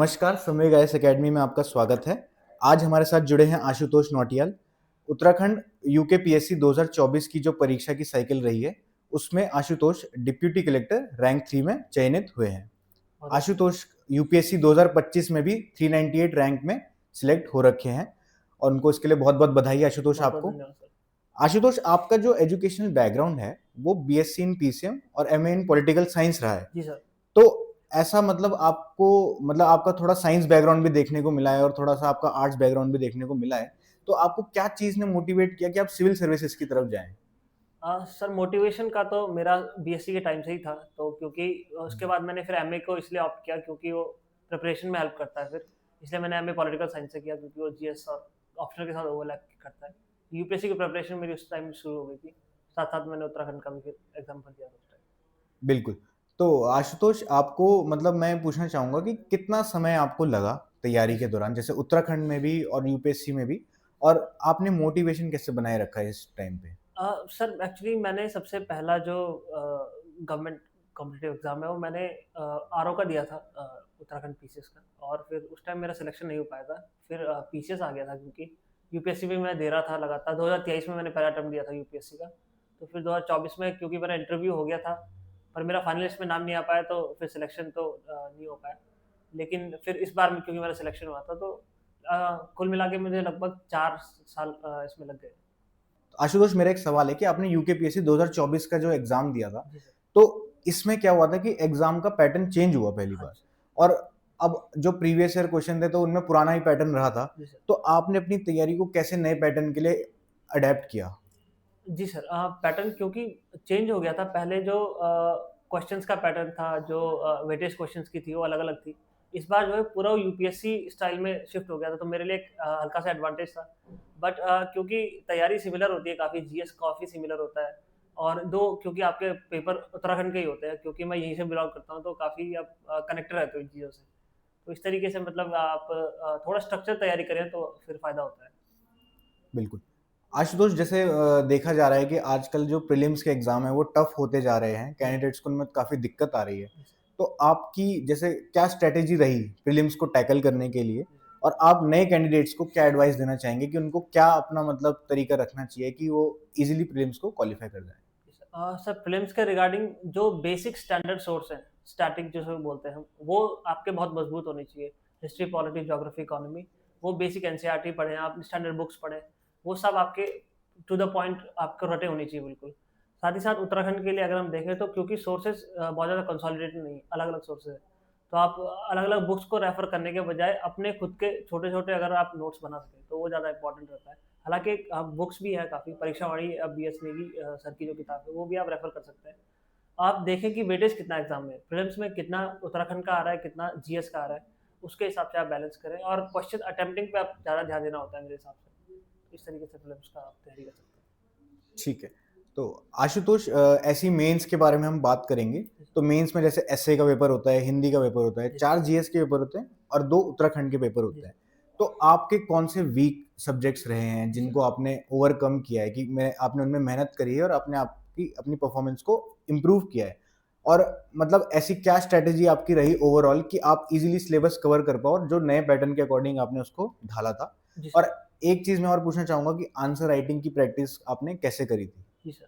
नमस्कार, समय guys academy में आपका स्वागत है। आज हमारे साथ जुड़े हैं आशुतोष नौटियाल। उत्तराखंड यूकेपीएससी 2024 की जो परीक्षा की साइकिल रही है, उसमें आशुतोष डिप्यूटी कलेक्टर रैंक 3 में चयनित हुए हैं। आशुतोष यूपीएससी 2025 में भी 398 रैंक में सिलेक्ट हो रखे हैं और उनको इसके लिए बहुत-बहुत बधाई आशुतोष बहुत बहुत आपको। धन्यवाद सर। आशुतोष, आपका जो एजुकेशनल बैकग्राउंड है, वो बीएससी इन पीसीएम और एमए इन पॉलिटिकल साइंस रहा है। जी सर। तो ऐसा मतलब आपका थोड़ा साइंस बैकग्राउंड भी देखने को मिला है और थोड़ा-सा आपका आर्ट्स बैकग्राउंड भी देखने को मिला है। तो आपको क्या चीज़ ने मोटिवेट किया कि आप सिविल सर्विसेज़ की तरफ जाएँ? सर मोटिवेशन का तो मेरा बीएससी के टाइम से ही था, तो क्योंकि उसके बाद मैंने फिर एमए को इसलिए ऑप्ट किया क्योंकि वो प्रिपरेशन में हेल्प करता है फिर, इसलिए मैंने एमए पॉलिटिकल साइंस से किया क्योंकि वो जीएस और ऑप्शनल के साथ ओवरलैप करता है। यूपीएससी की प्रिपरेशन मेरी उस टाइम शुरू हो गई थी, साथ-साथ मैंने उत्तराखंड का भी फिर एग्ज़ाम भर दिया था उस टाइम। बिल्कुल। तो आशुतोष, आपको मतलब मैं पूछना चाहूँगा कि कितना समय आपको लगा तैयारी जी के सर। दौरान? जैसे उत्तराखंड में भी और यूपीएससी में भी, और आपने मोटिवेशन कैसे बनाए रखा है इस टाइम पे? सर एक्चुअली मैंने सबसे पहला जो गवर्नमेंट कॉम्पिटिटिव एग्ज़ाम है वो मैंने आरओ का दिया था, उत्तराखंड पीसीएस का, और फिर उस टाइम मेरा सिलेक्शन नहीं हो पाया था। फिर पीसीएस आ गया था क्योंकि यूपीएससी भी मैं दे रहा था लगातार। 2023 में मैंने पहला अटेम्प्ट दिया था यूपीएससी का, तो फिर 2024 में क्योंकि मेरा इंटरव्यू हो गया था, पर मेरा फाइनल लिस्ट में नाम नहीं आ पाया, तो फिर सिलेक्शन तो नहीं हो पाया। लेकिन फिर इस बार में क्योंकि मेरा सिलेक्शन हुआ था, तो कुल मिला के मुझे लगभग 4 साल इसमें लग गए। आशुतोष, मेरा एक सवाल है कि आपने यूकेपीएससी 2024 का जो एग्ज़ाम दिया था, जी सर। तो इसमें क्या हुआ था कि एग्ज़ाम का पैटर्न चेंज हुआ पहली हाँ बार, जी। और अब जो प्रीवियस ईयर क्वेश्चन थे तो उनमें पुराना ही पैटर्न रहा था। जी सर। तो आपने अपनी तैयारी को कैसे नए पैटर्न के लिए अडैप्ट किया? जी सर, पैटर्न क्योंकि चेंज हो गया था। पहले जो क्वेश्चन्स का पैटर्न था, जो वेटेज क्वेश्चन्स की थी, वो अलग-अलग थी। इस बार जो है पूरा यूपीएससी स्टाइल में शिफ्ट हो गया था, तो मेरे लिए एक हल्का-सा एडवांटेज था। बट क्योंकि तैयारी सिमिलर होती है काफ़ी, जीएस काफ़ी सिमिलर होता है, और 2 क्योंकि आपके पेपर उत्तराखंड के ही होते हैं, क्योंकि मैं यहीं से बिलॉन्ग करता हूँ, तो काफ़ी आप कनेक्टेड रहते हो इन चीज़ों से। तो इस तरीके से मतलब आप थोड़ा स्ट्रक्चर तैयारी करें, तो फिर फ़ायदा होता है। बिल्कुल। आशुतोष, जैसे देखा जा रहा है कि आजकल जो प्रीलिम्स के एग्ज़ाम हैं वो टफ़ होते जा रहे हैं, जी। कैंडिडेट्स को उनमें काफ़ी दिक्कत आ रही है। जी सर। तो आपकी जैसे क्या स्ट्रैटेजी रही प्रीलिम्स को टैकल करने के लिए? जी सर। और आप नए कैंडिडेट्स को क्या एडवाइस देना चाहेंगे कि उनको क्या अपना मतलब तरीका रखना चाहिए कि वो ईज़िली प्रीलिम्स को क्वालीफाई कर जाएँ? सर प्रीलिम्स के रिगार्डिंग जो बेसिक स्टैंडर्ड सोर्स है, स्टैटिक जिसे बोलते हैं हम, वो आपके बहुत मजबूत होनी चाहिए। हिस्ट्री, पॉलिटी, ज्योग्राफी, इकोनॉमी, वो बेसिक एनसीईआरटी पढ़ें आप, स्टैंडर्ड बुक्स पढ़ें, वो सब आपके टू द पॉइंट आपको रटे होनी चाहिए बिल्कुल। साथ ही साथ उत्तराखंड के लिए अगर हम देखें तो क्योंकि सोर्सेज़ बहुत ज़्यादा कंसोलिडेटेड नहीं है, अलग-अलग सोर्सेज़ हैं। तो आप अलग-अलग बुक्स को रेफर करने के बजाय अपने खुद के छोटे-छोटे अगर आप नोट्स बना सकें, तो वो ज़्यादा इम्पोर्टेंट रहता है। हालाँकि बुक्स भी है काफ़ी, परीक्षावाणी बीएस नेगी सर की जो किताब है, वो भी आप रेफ़र कर सकते हैं। आप देखें कि वेटेज कितना एग्ज़ाम में, प्रीलिम्स में कितना उत्तराखंड का आ रहा है, कितना जीएस का आ रहा है, उसके हिसाब से आप बैलेंस करें, और क्वेश्चन अटेम्प्टिंग पे आप ज़्यादा ध्यान देना होता है मेरे हिसाब से। इस तरीके से प्रीलिम्स का आप तैयारी कर सकते हैं। ठीक है। तो आशुतोष, ऐसी मेंस के बारे में हम बात करेंगे। तो मेंस में जैसे एसए का पेपर होता है, हिंदी का पेपर होता है, जी, 4 जीएस के पेपर होते हैं और 2 उत्तराखंड के पेपर जी होते सर। हैं। तो आपके कौन से वीक सब्जेक्ट्स रहे हैं जी सर। जिनको आपने ओवरकम किया है कि मैं आपने उनमें मेहनत करी है और आपने आपकी अपनी परफॉर्मेंस को इम्प्रूव किया है? और मतलब ऐसी क्या स्ट्रैटेजी आपकी रही ओवरऑल कि आप इज़िली सिलेबस कवर कर पाओ और जो नए पैटर्न के अकॉर्डिंग आपने उसको ढाला था? जी सर। और एक चीज़ मैं और पूछना चाहूँगा कि आंसर राइटिंग की प्रैक्टिस आपने कैसे करी थी? जी सर।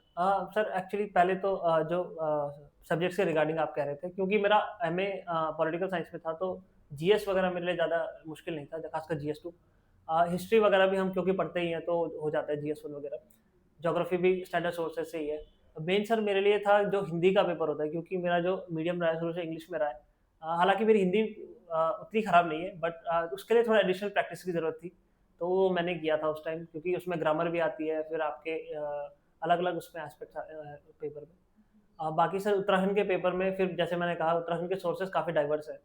सर एक्चुअली पहले तो जो सब्जेक्ट्स के रिगार्डिंग आप कह रहे थे, क्योंकि मेरा एमए पॉलिटिकल साइंस में था, तो जीएस वगैरह मेरे लिए ज़्यादा मुश्किल नहीं था, खासकर जीएस 2। हिस्ट्री वगैरह भी हम क्योंकि पढ़ते ही हैं, तो हो जाता है जीएस 1 वगैरह। ज्योग्राफी भी स्टैंडर्ड सोर्सेज से ही है। मेन सर मेरे लिए था जो हिंदी का पेपर होता है, क्योंकि मेरा जो मीडियम रहा है शुरू से इंग्लिश में रहा है। हालाँकि मेरी हिंदी उतनी खराब नहीं है, बट उसके लिए थोड़ा एडिशनल प्रैक्टिस की ज़रूरत थी। तो वो मैंने किया था उस टाइम, क्योंकि उसमें ग्रामर भी आती है, फिर आपके अलग-अलग उसमें एस्पेक्ट्स पेपर में। बाकी सर उत्तराखंड के पेपर में फिर जैसे मैंने कहा, उत्तराखंड के सोर्सेज़ काफ़ी डाइवर्स हैं।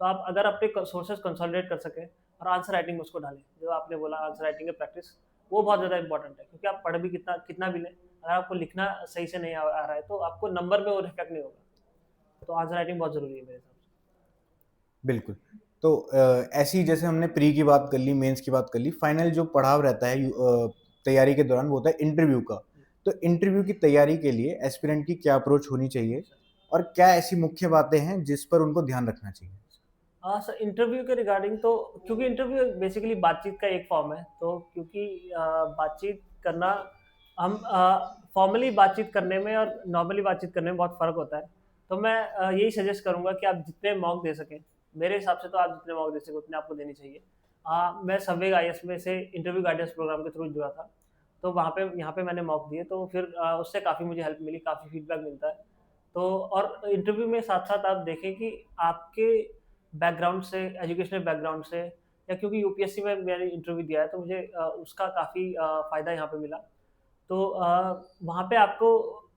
तो आप अगर अपने सोर्सेज़ कंसोलिडेट कर सकें और आंसर राइटिंग में उसको डालें, जो आपने बोला आंसर राइटिंग की प्रैक्टिस, वो बहुत ज़्यादा इंपॉर्टेंट है, क्योंकि आप पढ़ भी कितना कितना भी लें, अगर आपको लिखना सही से नहीं आ रहा है, तो आपको नंबर पे वो रिफ्लेक्ट नहीं होगा। तो आंसर राइटिंग बहुत ज़रूरी है मेरे हिसाब से। बिल्कुल। तो ऐसी जैसे हमने प्री की बात कर ली, मेंस की बात कर ली, फाइनल जो पड़ाव रहता है तैयारी के दौरान वो होता है इंटरव्यू का। जी, तो इंटरव्यू की तैयारी के लिए एस्पिरेंट की क्या अप्रोच होनी जी चाहिए सर। और क्या ऐसी मुख्य बातें हैं जिस पर उनको ध्यान रखना चाहिए? सर इंटरव्यू के रिगार्डिंग तो क्योंकि इंटरव्यू बेसिकली बातचीत का एक फॉर्म है, तो क्योंकि बातचीत करना हम फॉर्मली बातचीत करने में और नॉर्मली बातचीत करने में बहुत फ़र्क होता है। तो मैं यही सजेस्ट करूँगा कि आप जितने मॉक दे सकें, मेरे हिसाब से तो आप जितने मॉक दे सकें उतने आपको देनी चाहिए। मैं सब्वे आईएएस में से इंटरव्यू गाइडेंस प्रोग्राम के थ्रू जुड़ा था, तो वहाँ पे यहाँ पे मैंने मॉक दिए, तो फिर उससे काफ़ी मुझे हेल्प मिली, काफ़ी फीडबैक मिलता है। तो और इंटरव्यू में साथ-साथ आप देखें कि आपके बैकग्राउंड से, एजुकेशनल बैकग्राउंड से, या क्योंकि यूपीएससी में मैंने इंटरव्यू दिया है तो मुझे उसका काफ़ी फ़ायदा यहाँ पे मिला। तो वहाँ पे आपको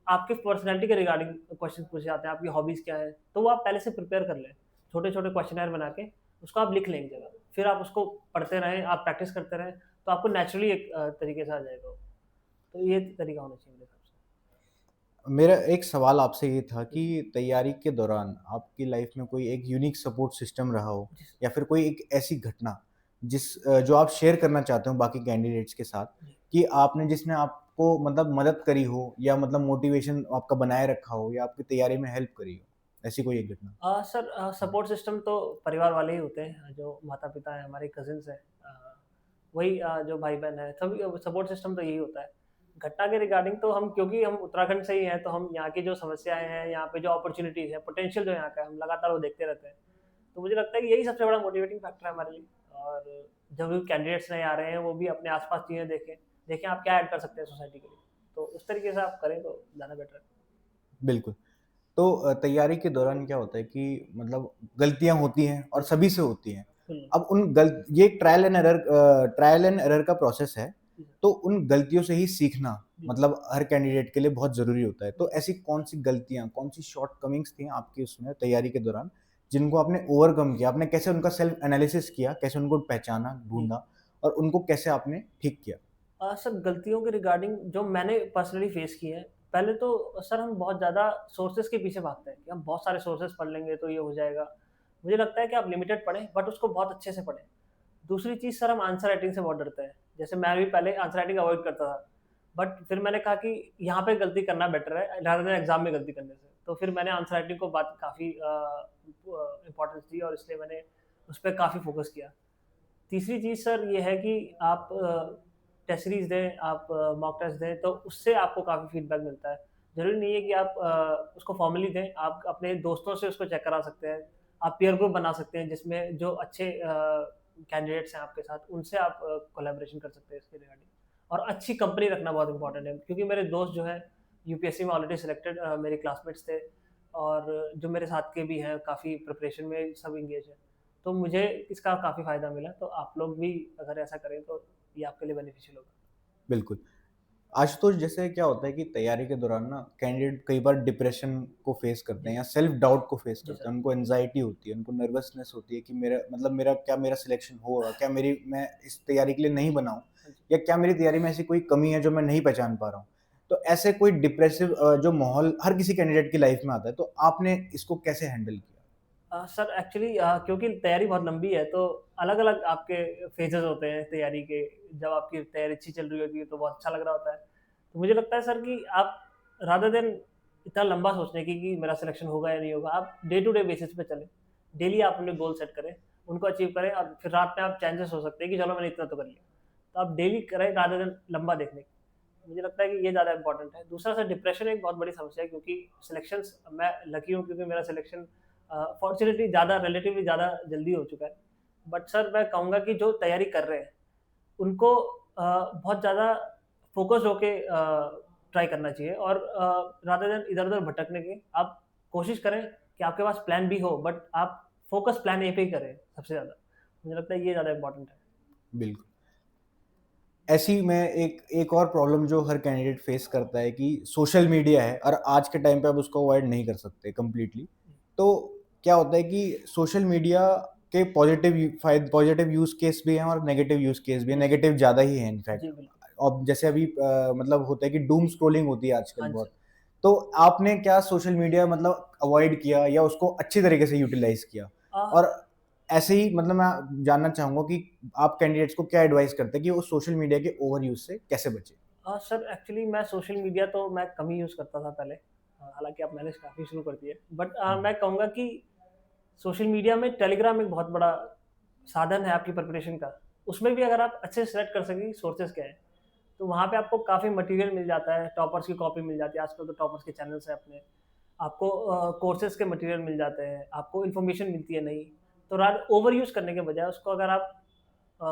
आपके पर्सनैलिटी के रिगार्डिंग क्वेश्चन पूछे जाते हैं, आपकी हॉबीज़ क्या है? तो वो आप पहले से प्रिपेयर कर लें। छोटे-छोटे क्वेश्चनेयर बना के उसको आप लिख लें एक जगह। फिर आप उसको पढ़ते रहें, आप प्रैक्टिस करते रहें, तो आपको नेचुरली एक तरीके से आ जाएगा वो। तो ये तरीका होना चाहिए मेरे हिसाब से। मेरा एक सवाल आपसे ये था जी, कि तैयारी के दौरान आपकी लाइफ में कोई एक यूनिक सपोर्ट सिस्टम रहा हो जी, या फिर कोई एक ऐसी घटना जो आप शेयर करना चाहते हो बाकी कैंडिडेट्स के साथ जी। कि आपने जिसने आपको मतलब मदद करी हो या मतलब मोटिवेशन आपका बनाए रखा हो या आपकी तैयारी में हेल्प करी हो? ऐसी कोई एक घटना? सर सपोर्ट सिस्टम तो परिवार वाले ही होते हैं, जो माता-पिता हैं, हमारे कज़िन्स हैं, वही जो भाई-बहन हैं, सभी सपोर्ट सिस्टम तो यही होता है। घटना के रिगार्डिंग तो हम, क्योंकि हम उत्तराखंड से ही हैं, तो हम यहाँ की जो समस्याएँ हैं, यहाँ पे जो अपॉर्च्युनिटीज़ हैं, पोटेंशियल जो यहाँ का है, हम लगातार वो देखते रहते हैं। तो मुझे लगता है कि यही सबसे बड़ा मोटिवेटिंग फैक्टर है हमारे लिए। और जब भी कैंडिडेट्स नए आ रहे हैं, वो भी अपने आस-पास चीज़ें देखें, देखें आप क्या ऐड कर सकते हैं सोसाइटी के लिए। तो उस तरीके से आप करें तो ज़्यादा बेटर है। बिल्कुल। तो तैयारी के दौरान क्या होता है कि मतलब गलतियाँ होती हैं और सभी से होती हैं। हुँ, अब उन गल ये ट्रायल एंड एरर का प्रोसेस है, जी सर। तो उन गलतियों से ही सीखना जी, मतलब हर कैंडिडेट के लिए बहुत ज़रूरी होता है। जी। तो ऐसी कौन-सी गलतियाँ, कौन-सी शॉर्टकमिंग्स थी आपकी उसमें तैयारी के दौरान, जिनको आपने ओवरकम किया? आपने कैसे उनका सेल्फ एनालिसिस किया? कैसे उनको पहचाना, जी। ढूँढा और उनको कैसे आपने ठीक किया? सर गलतियों के रिगार्डिंग जो मैंने पर्सनली फेस की है, पहले तो सर हम बहुत ज़्यादा सोर्सेज़ के पीछे भागते हैं कि हम बहुत सारे सोर्सेज़ पढ़ लेंगे तो ये हो जाएगा। मुझे लगता है कि आप लिमिटेड पढ़ें, बट उसको बहुत अच्छे से पढ़ें। दूसरी चीज़ सर, हम आंसर राइटिंग से बहुत डरते हैं। जैसे मैं भी पहले आंसर राइटिंग अवॉइड करता था, बट फिर मैंने कहा कि यहाँ पे गलती करना बेटर है रादर देन एग्ज़ाम में गलती करने से। तो फिर मैंने आंसर राइटिंग को बात काफ़ी इम्पोर्टेंस दी और इसलिए मैंने उस पे काफ़ी फ़ोकस किया। तीसरी चीज़ सर ये है कि आप टेस्ट सीरीज़ दें, आप मॉक टेस्ट दें, तो उससे आपको काफ़ी फीडबैक मिलता है। ज़रूरी नहीं है कि आप उसको फॉर्मली दें, आप अपने दोस्तों से उसको चेक करा सकते हैं। आप पीयर ग्रुप बना सकते हैं जिसमें जो अच्छे कैंडिडेट्स हैं आपके साथ, उनसे आप कोलैबोरेशन कर सकते हैं इसके रिगार्डिंग। और अच्छी कंपनी रखना बहुत इम्पोर्टेंट है, क्योंकि मेरे दोस्त जो हैं यूपीएससी में ऑलरेडी सिलेक्टेड मेरे क्लासमेट्स थे, और जो मेरे साथ के भी हैं काफ़ी प्रिपरेशन में सब एंगेज हैं। तो मुझे इसका काफ़ी फ़ायदा मिला, तो आप लोग भी अगर ऐसा करें तो ये आपके लिए बेनिफिशियल होगा। बिल्कुल। आशुतोष जैसे क्या होता है कि तैयारी के दौरान ना कैंडिडेट कई बार डिप्रेशन को फेस करते हैं जी, या सेल्फ डाउट को फेस जी करते सर। हैं। उनको एंग्जायटी होती है, उनको नर्वसनेस होती है कि मेरा सिलेक्शन होगा? क्या मेरी मैं इस तैयारी के लिए नहीं बना हूँ? हाँ जी। या क्या मेरी तैयारी में ऐसी कोई कमी है जो मैं नहीं पहचान पा रहा हूँ? तो ऐसे कोई डिप्रेसिव जो माहौल हर किसी कैंडिडेट की लाइफ में आता है, तो आपने इसको कैसे हैंडल किया? सर एक्चुअली क्योंकि तैयारी बहुत लंबी है, तो अलग-अलग आपके फ़ेजेज़ होते हैं तैयारी के। जब आपकी तैयारी अच्छी चल रही होती है तो बहुत अच्छा लग रहा होता है। तो मुझे लगता है सर कि आप रादर देन इतना लंबा सोचने की कि मेरा सिलेक्शन होगा या नहीं होगा, आप डे टू डे बेसिस पे चलें। डेली आप अपने गोल सेट करें, उनको अचीव करें, और फिर रात में आप चेंजेस हो सकते हैं कि चलो मैंने इतना तो कर लिया। तो आप डेली करें रादर देन लंबा देखने की। मुझे लगता है कि ये ज़्यादा इम्पोर्टेंट है। दूसरा सर, डिप्रेशन एक बहुत बड़ी समस्या है, क्योंकि सिलेक्शंस मैं लकी हूँ क्योंकि मेरा सिलेक्शन फॉर्च्यूनेटली ज़्यादा रिलेटिवली ज़्यादा जल्दी हो चुका है। बट सर मैं कहूँगा कि जो तैयारी कर रहे हैं, उनको बहुत ज़्यादा फ़ोकस्ड होके ट्राई करना चाहिए, और रादर देन इधर-उधर भटकने के, आप कोशिश करें कि आपके पास प्लान बी हो, बट आप फ़ोकस प्लान ए पे ही करें सबसे ज़्यादा। मुझे लगता है ये ज़्यादा इम्पोर्टेंट है। बिल्कुल। ऐसी में एक और प्रॉब्लम जो हर कैंडिडेट फेस करता है कि सोशल मीडिया है और आज के टाइम पे आप उसको अवॉइड नहीं कर सकते कंप्लीटली। तो क्या होता है कि सोशल मीडिया के पॉजिटिव यूज़ केस भी हैं और नेगेटिव यूज़ केस भी हैं, जी सर। नेगेटिव ज़्यादा ही है इनफैक्ट। जी, बिल्कुल। अब जैसे अभी मतलब होता है कि डूम स्क्रॉलिंग होती है आजकल हाँ जी बहुत। सर। तो आपने क्या सोशल मीडिया मतलब अवॉइड किया या उसको अच्छी तरीके से यूटिलाइज़ किया? अ और ऐसे ही मतलब मैं जानना चाहूँगा कि आप कैंडिडेट्स को क्या एडवाइस करते हैं कि वो सोशल मीडिया के ओवर यूज़ से कैसे बचें? सर एक्चुअली मैं सोशल मीडिया तो मैं कम ही यूज़ करता था पहले। हालाँकि अब मैंने काफ़ी शुरू कर दिया है। बट हुँ, मैं कहूँगा कि सोशल मीडिया में टेलीग्राम एक बहुत बड़ा साधन है आपकी प्रिपरेशन का। उसमें भी अगर आप अच्छे से सेलेक्ट कर सकें कि सोर्सेज़ क्या हैं, तो वहाँ पे आपको काफ़ी मटेरियल मिल जाता है, टॉपर्स की कॉपी मिल जाती है, आजकल तो टॉपर्स के चैनल्स हैं अपने। आपको कोर्सेज़ के मटेरियल मिल जाते हैं, आपको इन्फॉर्मेशन मिलती है नई। तो रात ओवर यूज़ करने के बजाय उसको अगर आप अ,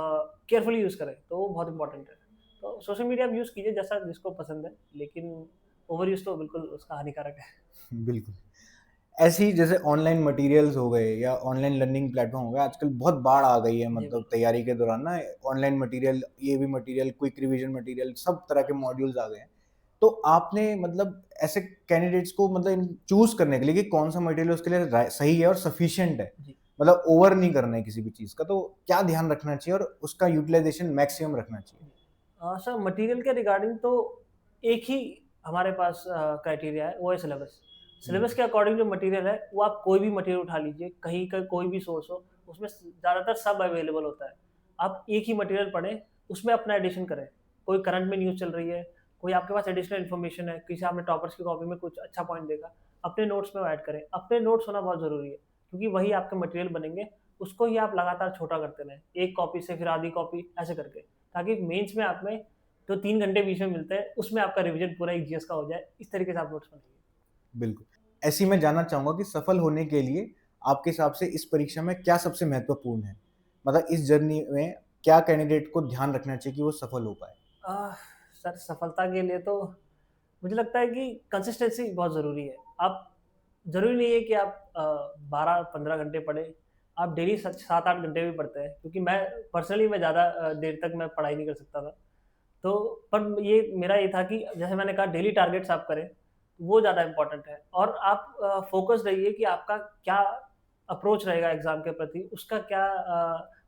केयरफुली यूज़ करें, तो वो बहुत इम्पोर्टेंट है। तो सोशल मीडिया आप यूज़ कीजिए जैसा जिसको पसंद है, लेकिन ओवर यूज़ तो बिल्कुल उसका हानिकारक है। बिल्कुल। ऐसे ही जैसे ऑनलाइन मटेरियल्स हो गए या ऑनलाइन लर्निंग प्लेटफ़ॉर्म हो गया, आजकल बहुत बाढ़ आ गई है जी, मतलब बिल्कुल। तैयारी के दौरान ना ऑनलाइन मटेरियल, ये भी मटेरियल, क्विक रिवीजन मटेरियल, सब तरह के मॉड्यूल्स आ गए हैं। तो आपने मतलब ऐसे कैंडिडेट्स को मतलब चूज़ करने के लिए कि कौन-सा मटेरियल उसके लिए सही है और सफिशिएंट है, जी। मतलब ओवर नहीं करना है किसी भी चीज़ का, तो क्या ध्यान रखना चाहिए और उसका यूटिलाइज़ेशन मैक्सिमम रखना चाहिए? सर मटेरियल के रिगार्डिंग तो एक ही हमारे पास क्राइटेरिया है, वो है सिलेबस। हुँ, सिलेबस के अकॉर्डिंग जो मटेरियल है, वो आप कोई भी मटेरियल उठा लीजिए, कहीं का कोई भी सोर्स हो, उसमें ज़्यादातर सब अवेलेबल होता है। आप एक ही मटेरियल पढ़ें, उसमें अपना एडिशन करें। कोई करंट में न्यूज़ चल रही है, कोई आपके पास एडिशनल इन्फॉर्मेशन है, किसी आपने टॉपर्स की कॉपी में कुछ अच्छा पॉइंट देखा, अपने नोट्स में वो ऐड करें। अपने नोट्स होना बहुत ज़रूरी है, क्योंकि वही आपके मटेरियल बनेंगे, उसको ही आप लगातार छोटा करते रहें। एक कॉपी से फिर आधी कॉपी, ऐसे करके। ताकि मेंस में आप में जो 3 घंटे बीच में मिलते हैं, उसमें आपका रिवीजन पूरा एक जीएस का हो जाए, इस तरीके से आप नोट्स बनाइए। बिल्कुल। ऐसे ही मैं जानना चाहूँगा कि सफल होने के लिए आपके हिसाब से इस परीक्षा में क्या सबसे महत्वपूर्ण है? मतलब इस जर्नी में क्या कैंडिडेट को ध्यान रखना चाहिए कि वो सफल हो पाए? अ, सर सफलता के लिए तो मुझे लगता है कि कंसिस्टेंसी बहुत ज़रूरी है। आप ज़रूरी नहीं है कि आप 12-15 घंटे पढ़ें, आप डेली स 7-8 घंटे भी पढ़ते हैं, क्योंकि मैं पर्सनली मैं ज़्यादा देर तक मैं पढ़ाई नहीं कर सकता था। तो पर ये मेरा ये था कि जैसे मैंने कहा डेली टारगेट्स आप करें, वो ज़्यादा इम्पोर्टेंट है और आप फ़ोकस्ड रहिए कि आपका क्या अप्रोच रहेगा एग्ज़ाम के प्रति, उसका क्या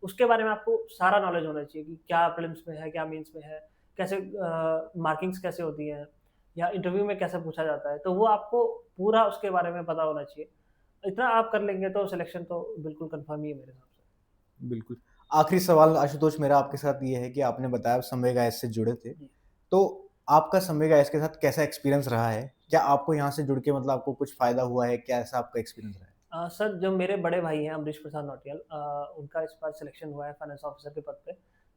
उसके बारे में आपको सारा नॉलेज होना चाहिए कि क्या प्रीलिम्स में है, क्या मेंस में है, कैसे मार्किंग्स कैसे होती हैं या इंटरव्यू में कैसे पूछा जाता है, तो वो आपको पूरा उसके बारे में पता होना चाहिए। इतना आप कर लेंगे तो सिलेक्शन तो बिल्कुल कन्फर्म ही है मेरे हिसाब से। बिल्कुल। आखिरी सवाल आशुतोष मेरा आपके साथ ये है कि आपने बताया आप संवेग आईएएस से जुड़े थे। जी। तो आपका संवेग आईएएस के साथ कैसा एक्सपीरियंस रहा है? क्या आपको यहाँ से जुड़ के मतलब आपको कुछ फ़ायदा हुआ है? कैसा आपका एक्सपीरियंस रहा है? सर जो मेरे बड़े भाई हैं अमरीश प्रसाद नौटियाल, उनका इस बार सिलेक्शन हुआ है फाइनेंस ऑफिसर के पद पे।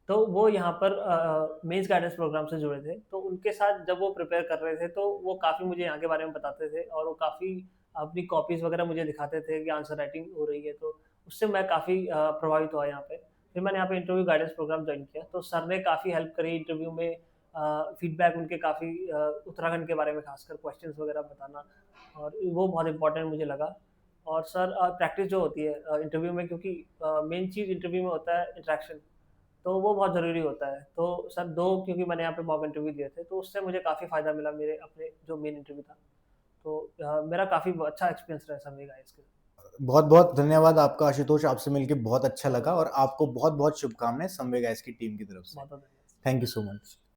तो वो यहाँ पर मेंस गाइडेंस प्रोग्राम से जुड़े थे। तो उनके साथ जब वो प्रिपेयर कर रहे थे तो वो काफ़ी मुझे यहाँ के बारे में बताते थे और वो काफ़ी अपनी कॉपीज़ वगैरह मुझे दिखाते थे कि आंसर राइटिंग हो रही है, तो उससे मैं काफ़ी प्रभावित हुआ यहाँ पे। फिर मैंने यहाँ पे इंटरव्यू गाइडेंस प्रोग्राम जॉइन किया, तो सर ने काफ़ी हेल्प करी इंटरव्यू में, फीडबैक उनके काफ़ी उत्तराखंड के बारे में खासकर क्वेश्चंस वगैरह बताना, और वो बहुत इम्पोर्टेंट मुझे लगा। और सर प्रैक्टिस जो होती है इंटरव्यू में, क्योंकि मेन चीज़ इंटरव्यू में होता है इंटरेक्शन, तो वो बहुत ज़रूरी होता है। तो सर 2 क्योंकि मैंने यहाँ पे मॉक इंटरव्यू दिए थे, तो उससे मुझे काफ़ी फ़ायदा मिला मेरे अपने जो मेन इंटरव्यू था। तो मेरा काफ़ी अच्छा एक्सपीरियंस रहा सर मेरा इसके। बहुत-बहुत धन्यवाद आपका आशुतोष, आपसे मिलके बहुत अच्छा बहुत-बहुत लगा और धन्यवाद। आपको बहुत-बहुत शुभकामनाएँ संवेग आईएएस की टीम की तरफ से। बहुत-बहुत धन्यवाद। Thank you so much.